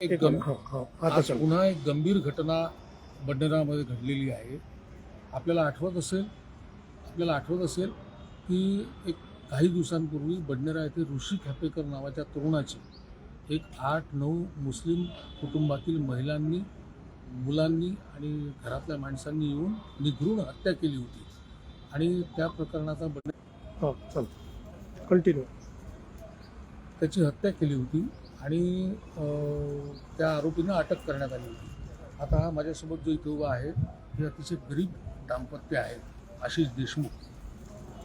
आज पुन्हा एक गंभीर घटना बडनेरामध्ये घडलेली आहे. आपल्याला आठवत असेल की एक काही दिवसांपूर्वी बडनेरा येथे ऋषी खापेकर नावाच्या तरुणाची एक 8-9 मुस्लिम कुटुंबातील महिलांनी, मुलांनी आणि घरातल्या माणसांनी येऊन निघरून हत्या केली होती आणि त्या प्रकरणाचा कंटिन्यू त्याची हत्या केली होती आणि त्या आरोपींना अटक करण्यात आली होती. आता हा माझ्यासोबत जो इथे उभा आहे हे अतिशय गरीब दाम्पत्य आहे. आशिष देशमुख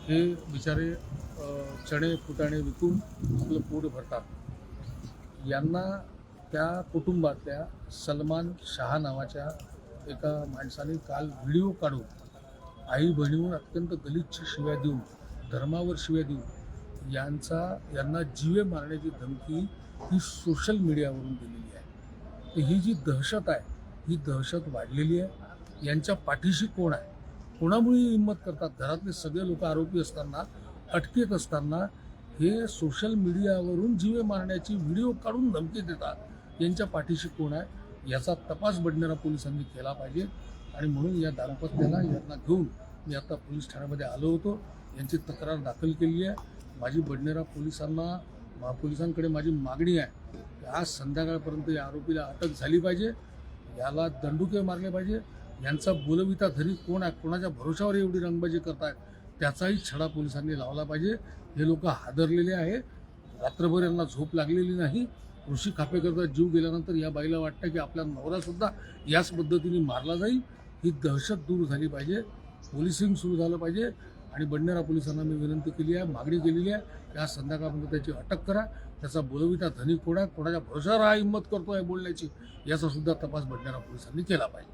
हे बिचारे चणे फुटाणे विकून आपलं पोट भरतात. यांना त्या कुटुंबातल्या सलमान शाह नावाच्या एका माणसाने काल व्हिडिओ काढून आई बहिणीवर अत्यंत गलिच्छ शिव्या देऊन, धर्मावर शिव्या देऊन यांना जीवे मारण्याची धमकी ही सोशल मीडियावरून दिलेली आहे. तर ही जी दहशत आहे, ही दहशत वाढलेली आहे. यांच्या पाठीशी कोण आहे, कोणामुळे हिंमत करतात? घरातले सगळे लोक आरोपी असताना, अटकेत असताना हे सोशल मीडियावरून जीवे मारण्याची व्हिडिओ काढून धमकी देतात. यांच्या पाठीशी कोण आहे याचा तपास बडनेरा पोलिसांनी केला पाहिजे. आणि म्हणून या दाम्पत्याला यांना घेऊन मी आता पोलीस ठाण्यामध्ये आलो होतो. यांची तक्रार दाखल केली आहे. माझी बडनेरा पोलिसांकडे माझी मागणी आहे की आज संध्याकाळपर्यंत या आरोपीला अटक झाली पाहिजे, याला दंडुके मारले पाहिजे. यांचा बोलविता धरी कोण आहे, कोणाच्या भरोशावर एवढी रंगबाजी करतायत त्याचाही छडा पोलिसांनी लावला पाहिजे. हे लोक हादरलेले आहे. रात्रभर यांना झोप लागलेली नाही. ऋषी खापेकरचा जीव गेल्यानंतर या बाईला वाटतं की आपला नवरासुद्धा याच पद्धतीने मारला जाईल. ही दहशत दूर झाली पाहिजे, पोलिसिंग सुरू झालं पाहिजे. आणि बडनेरा पोलिसांना मी विनंती केली आहे, मागणी केलेली आहे की आज संध्याकाळपर्यंत त्याची अटक करा. त्याचा बोलविता धनी कोण आहे, कोणाच्या भरोशावर हा हिंमत करतो आहे बोलण्याची, याचा सुद्धा तपास बडनेरा पोलिसांनी केला पाहिजे.